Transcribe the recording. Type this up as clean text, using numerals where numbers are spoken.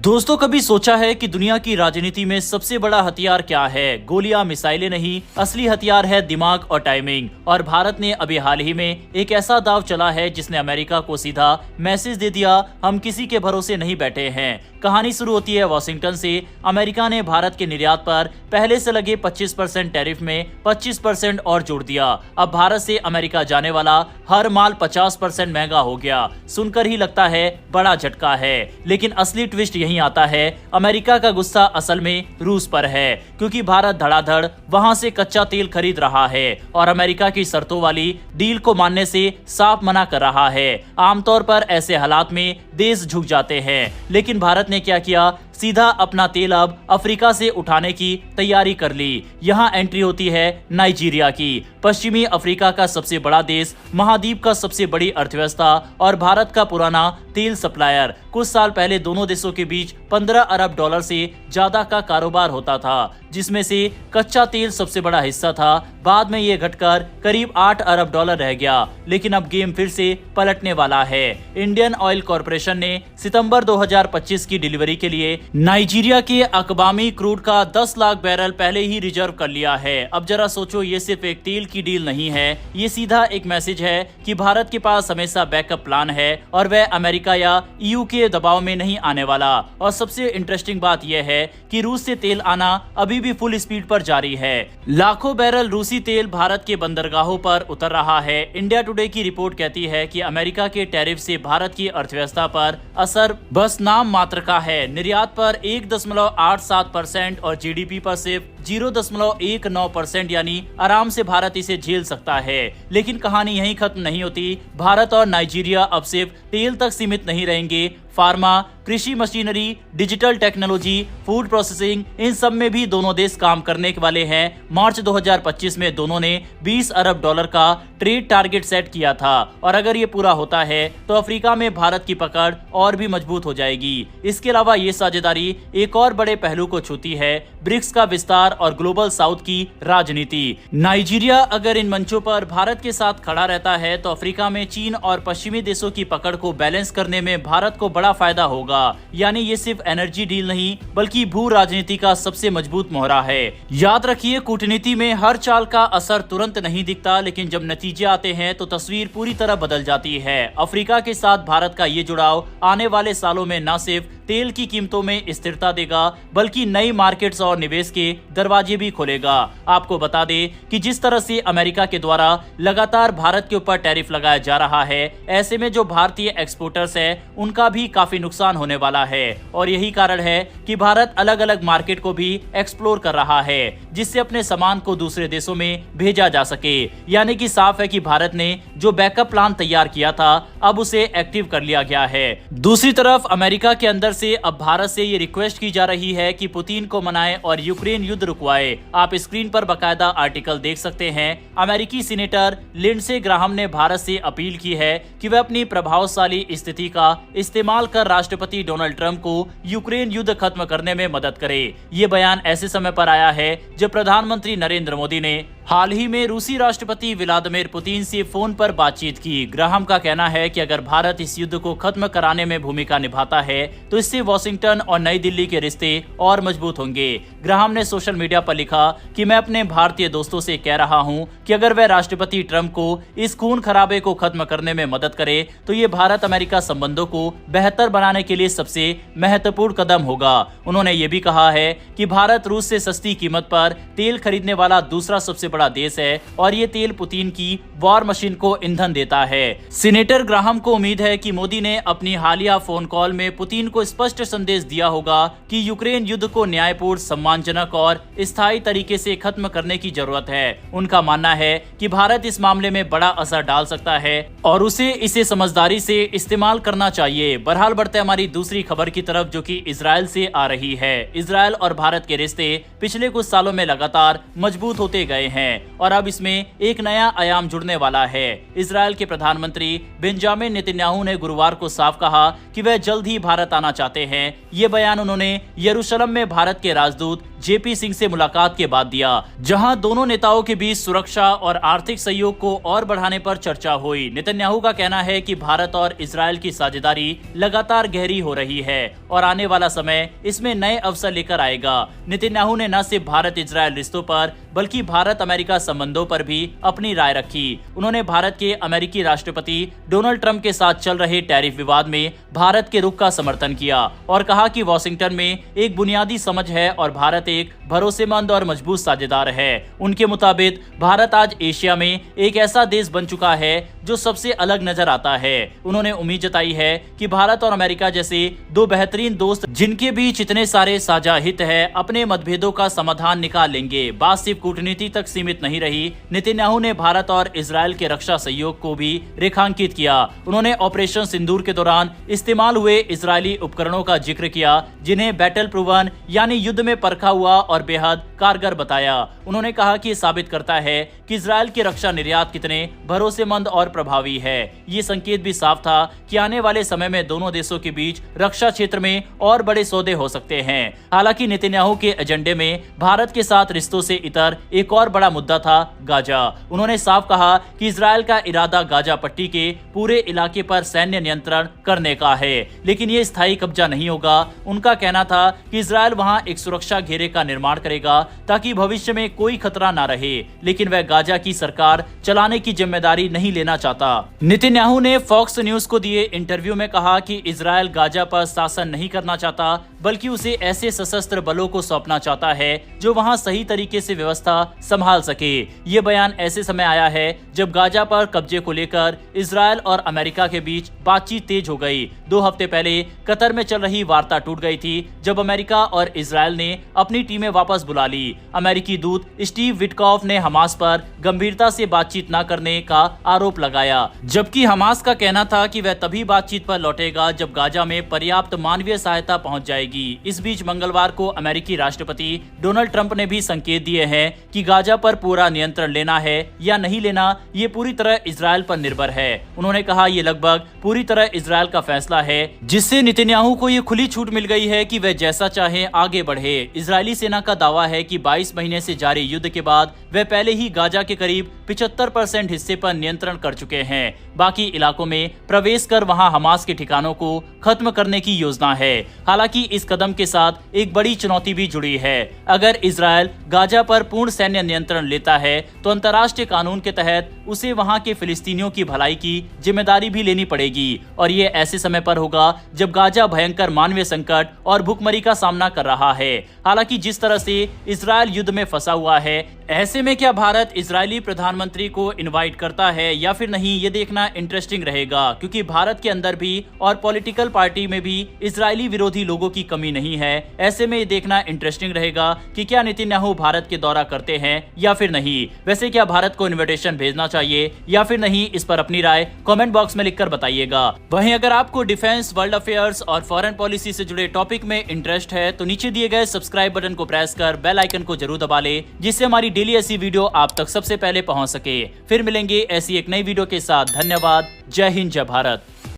दोस्तों, कभी सोचा है कि दुनिया की राजनीति में सबसे बड़ा हथियार क्या है? गोलियां, मिसाइलें नहीं, असली हथियार है दिमाग और टाइमिंग। और भारत ने अभी हाल ही में एक ऐसा दांव चला है जिसने अमेरिका को सीधा मैसेज दे दिया, हम किसी के भरोसे नहीं बैठे हैं। कहानी शुरू होती है वाशिंगटन से। अमेरिका ने भारत के निर्यात पर पहले से लगे 25% टैरिफ में 25% और जोड़ दिया। अब भारत से अमेरिका जाने वाला हर माल 50% महंगा हो गया। सुनकर ही लगता है बड़ा झटका है, लेकिन असली ट्विस्ट यहीं आता है। अमेरिका का गुस्सा असल में रूस पर है, क्योंकि भारत धड़ाधड़ वहां से कच्चा तेल खरीद रहा है और अमेरिका की शर्तों वाली डील को मानने से साफ मना कर रहा है। आमतौर पर ऐसे हालात में देश झुक जाते हैं, लेकिन भारत ने क्या किया? सीधा अपना तेल अब अफ्रीका से उठाने की तैयारी कर ली। यहाँ एंट्री होती है नाइजीरिया की। पश्चिमी अफ्रीका का सबसे बड़ा देश, महाद्वीप का सबसे बड़ी अर्थव्यवस्था और भारत का पुराना तेल सप्लायर। कुछ साल पहले दोनों देशों के बीच 15 अरब डॉलर से ज्यादा का कारोबार होता था, जिसमें से कच्चा तेल सबसे बड़ा हिस्सा था। बाद में ये घटकर करीब 8 अरब डॉलर रह गया, लेकिन अब गेम फिर से पलटने वाला है। इंडियन ऑयल कॉरपोरेशन ने सितंबर 2025 की डिलीवरी के लिए नाइजीरिया के अकबामी क्रूड का 10 लाख बैरल पहले ही रिजर्व कर लिया है। अब जरा सोचो, ये सिर्फ एक तेल की डील नहीं है, ये सीधा एक मैसेज है कि भारत के पास हमेशा बैकअप प्लान है और वह अमेरिका या ईयू के दबाव में नहीं आने वाला। और सबसे इंटरेस्टिंग बात यह है कि रूस से तेल आना अभी भी फुल स्पीड पर जारी है। लाखों बैरल रूसी तेल भारत के बंदरगाहों पर उतर रहा है। इंडिया टुडे की रिपोर्ट कहती है कि अमेरिका के टैरिफ से भारत की अर्थव्यवस्था पर असर बस नाम मात्र का है। निर्यात पर 1.87% और जीडीपी पर सिर्फ 0.19%, यानी आराम से भारत इसे झेल सकता है। लेकिन कहानी यहीं खत्म नहीं होती। भारत और नाइजीरिया अब सिर्फ तेल तक सीमित नहीं रहेंगे। फार्मा, कृषि machinery, digital technology, food processing, इन सब में भी दोनों देश काम करने वाले हैं। मार्च 2025 में दोनों ने 20 अरब डॉलर का ट्रेड टारगेट सेट किया था, और अगर ये पूरा होता है तो अफ्रीका में भारत की पकड़ और भी मजबूत हो जाएगी। इसके अलावा ये साझेदारी एक और बड़े पहलू को छूती है, ब्रिक्स का विस्तार और ग्लोबल साउथ की राजनीति। नाइजीरिया अगर इन मंचों पर भारत के साथ खड़ा रहता है तो अफ्रीका में चीन और पश्चिमी देशों की पकड़ को बैलेंस करने में भारत को बड़ा फायदा होगा। यानी ये सिर्फ एनर्जी डील नहीं, बल्कि भू राजनीति का सबसे मजबूत मोहरा है। याद रखिए, कूटनीति में हर चाल का असर तुरंत नहीं दिखता, लेकिन जब नतीजे आते हैं तो तस्वीर पूरी तरह बदल जाती है। अफ्रीका के साथ भारत का ये जुड़ाव आने वाले सालों में न सिर्फ तेल की कीमतों में स्थिरता देगा, बल्कि नई मार्केट्स और निवेश के दरवाजे भी खोलेगा। आपको बता दें कि जिस तरह से अमेरिका के द्वारा लगातार भारत के ऊपर टैरिफ लगाया जा रहा है, ऐसे में जो भारतीय एक्सपोर्टर्स हैं उनका भी काफी नुकसान होने वाला है। और यही कारण है कि भारत अलग अलग मार्केट को भी एक्सप्लोर कर रहा है, जिससे अपने सामान को दूसरे देशों में भेजा जा सके। यानी कि साफ है कि भारत ने जो बैकअप प्लान तैयार किया था, अब उसे एक्टिव कर लिया गया है। दूसरी तरफ अमेरिका के अंदर से अब भारत से ये रिक्वेस्ट की जा रही है कि पुतिन को मनाए और यूक्रेन युद्ध रुकवाए। आप स्क्रीन पर बकायदा आर्टिकल देख सकते हैं। अमेरिकी सीनेटर लिंडसे ग्राहम ने भारत से अपील की है कि वह अपनी प्रभावशाली स्थिति का इस्तेमाल कर राष्ट्रपति डोनाल्ड ट्रंप को यूक्रेन युद्ध खत्म करने में मदद करे। ये बयान ऐसे समय पर आया है जब प्रधानमंत्री नरेंद्र मोदी ने हाल ही में रूसी राष्ट्रपति व्लादिमीर पुतिन से फोन पर बातचीत की। ग्राहम का कहना है कि अगर भारत इस युद्ध को खत्म कराने में भूमिका निभाता है तो इससे वाशिंगटन और नई दिल्ली के रिश्ते और मजबूत होंगे। ग्राहम ने सोशल मीडिया पर लिखा कि मैं अपने भारतीय दोस्तों से कह रहा हूं कि अगर वह राष्ट्रपति ट्रंप को इस खून खराबे को खत्म करने में मदद करे तो ये भारत अमेरिका संबंधों को बेहतर बनाने के लिए सबसे महत्वपूर्ण कदम होगा। उन्होंने ये भी कहा है कि भारत रूस से सस्ती कीमत पर तेल खरीदने वाला दूसरा सबसे बड़ा देश है और ये तेल पुतिन की वॉर मशीन को ईंधन देता है। सीनेटर ग्राहम को उम्मीद है कि मोदी ने अपनी हालिया फोन कॉल में पुतिन को स्पष्ट संदेश दिया होगा कि यूक्रेन युद्ध को न्यायपूर्ण, सम्मानजनक और स्थायी तरीके से खत्म करने की जरूरत है। उनका मानना है कि भारत इस मामले में बड़ा असर डाल सकता है और उसे इसे समझदारी से इस्तेमाल करना चाहिए। बहरहाल बढ़ते हमारी दूसरी खबर की तरफ, जो कि इजराइल से आ रही है। इजराइल और भारत के रिश्ते पिछले कुछ सालों में लगातार मजबूत होते गए हैं और अब इसमें एक नया आयाम जुड़ने वाला है। इजराइल के प्रधानमंत्री बेंजामिन नेतन्याहू ने गुरुवार को साफ कहा कि वह जल्द ही भारत आना चाहते हैं। ये बयान उन्होंने यरूशलेम में भारत के राजदूत जेपी सिंह से मुलाकात के बाद दिया, जहां दोनों नेताओं के बीच सुरक्षा और आर्थिक सहयोग को और बढ़ाने पर चर्चा हुई। नेतन्याहू का कहना है कि भारत और इजरायल की साझेदारी लगातार गहरी हो रही है और आने वाला समय इसमें नए अवसर लेकर आएगा। नेतन्याहू ने न सिर्फ भारत इजरायल रिश्तों पर बल्कि भारत अमेरिका संबंधों पर भी अपनी राय रखी। उन्होंने भारत के अमेरिकी राष्ट्रपति डोनाल्ड ट्रंप के साथ चल रहे टैरिफ विवाद में भारत के रुख का समर्थन किया और कहा कि वॉशिंगटन में एक बुनियादी समझ है और भारत एक भरोसेमंद और मजबूत साझेदार है। उनके मुताबिक भारत आज एशिया में एक ऐसा देश बन चुका है जो सबसे अलग नजर आता है। उन्होंने उम्मीद जताई है कि भारत और अमेरिका जैसे दो बेहतरीन दोस्त जिनके बीच इतने सारे साझा हित है, अपने मतभेदों का समाधान निकाल लेंगे। बात सिर्फ कूटनीति तक सीमित नहीं रही। नेतन्याहू ने भारत और इजरायल के रक्षा सहयोग को भी रेखांकित किया। उन्होंने ऑपरेशन सिंदूर के दौरान इस्तेमाल हुए इजरायली उपकरणों का जिक्र किया, जिन्हें बैटल प्रूवन यानी युद्ध में परखा हुआ और बेहद कारगर बताया। उन्होंने कहा कि ये साबित करता है कि इजरायल के रक्षा निर्यात कितने भरोसेमंद और प्रभावी है। ये संकेत भी साफ था कि आने वाले समय में दोनों देशों के बीच रक्षा क्षेत्र में और बड़े सौदे हो सकते हैं। हालांकि नेतन्याहू के एजेंडे में भारत के साथ रिश्तों से इतर एक और बड़ा मुद्दा था गाजा। उन्होंने साफ कहा कि इजरायल का इरादा गाजा पट्टी के पूरे इलाके पर सैन्य नियंत्रण करने का है, लेकिन ये स्थायी कब्जा नहीं होगा। उनका कहना था कि इजरायल वहां एक सुरक्षा घेरे का निर्माण करेगा ताकि भविष्य में कोई खतरा न रहे, लेकिन वह गाजा की सरकार चलाने की जिम्मेदारी नहीं लेना चाहता। नेतन्याहू ने फॉक्स न्यूज को दिए इंटरव्यू में कहा कि इजरायल गाजा पर शासन नहीं करना चाहता, बल्कि उसे ऐसे सशस्त्र बलों को सौंपना चाहता है जो वहां सही तरीके से व्यवस्था संभाल सके। ये बयान ऐसे समय आया है जब गाजा पर कब्जे को लेकर इजरायल और अमेरिका के बीच बातचीत तेज हो गई। 2 हफ्ते पहले कतर में चल रही वार्ता टूट गई थी जब अमेरिका और इजरायल ने अपनी टीमें वापस बुला ली। अमेरिकी दूत स्टीव विटकॉफ ने हमास पर गंभीरता से बातचीत न करने का आरोप लगाया, जबकि हमास का कहना था कि वह तभी बातचीत पर लौटेगा जब गाजा में पर्याप्त मानवीय सहायता पहुंच जाएगी। इस बीच मंगलवार को अमेरिकी राष्ट्रपति डोनाल्ड ट्रंप ने भी संकेत दिए हैं कि गाजा पर पूरा नियंत्रण लेना है या नहीं लेना, ये पूरी तरह इजरायल पर निर्भर है। उन्होंने कहा ये लगभग पूरी तरह इजरायल का फैसला है, जिससे नेतन्याहू को ये खुली छूट मिल गई है कि वह जैसा चाहे आगे बढ़े। इजरायली सेना का दावा है कि 22 महीने से जारी युद्ध के बाद वे पहले ही गाजा के करीब 75% हिस्से पर नियंत्रण कर चुके हैं। बाकी इलाकों में प्रवेश कर वहां हमास के ठिकानों को खत्म करने की योजना है। हालांकि इस कदम के साथ एक बड़ी चुनौती भी जुड़ी है। अगर इजरायल गाजा पर पूर्ण सैन्य नियंत्रण लेता है तो अंतर्राष्ट्रीय कानून के तहत उसे वहां के फिलिस्तीनियों की भलाई की जिम्मेदारी भी लेनी पड़ेगी, और ये ऐसे समय पर होगा जब गाजा भयंकर मानवीय संकट और भुखमरी का सामना कर रहा है। हालांकि जिस तरह से इजरायल युद्ध में फंसा हुआ है, ऐसे में क्या भारत इजरायली प्रधानमंत्री को इनवाइट करता है या फिर नहीं, ये देखना इंटरेस्टिंग रहेगा, क्योंकि भारत के अंदर भी और पॉलिटिकल पार्टी में भी इजरायली विरोधी लोगों की कमी नहीं है। ऐसे में ये देखना इंटरेस्टिंग रहेगा कि क्या नेतन्याहू भारत के दौरा करते हैं या फिर नहीं। वैसे क्या भारत को इनविटेशन भेजना चाहिए या फिर नहीं, इस पर अपनी राय कमेंट बॉक्स में लिखकर बताइएगा। वहीं अगर आपको डिफेंस, वर्ल्ड अफेयर्स और फॉरेन पॉलिसी से जुड़े टॉपिक में इंटरेस्ट है तो नीचे दिए गए सब्सक्राइब बटन को प्रेस कर बेल आइकन को जरूर दबा ले, जिससे हमारी डेली ऐसी वीडियो आप तक सबसे पहले पहुंच सके। फिर मिलेंगे ऐसी एक नई वीडियो के साथ। धन्यवाद। जय हिंद, जय भारत।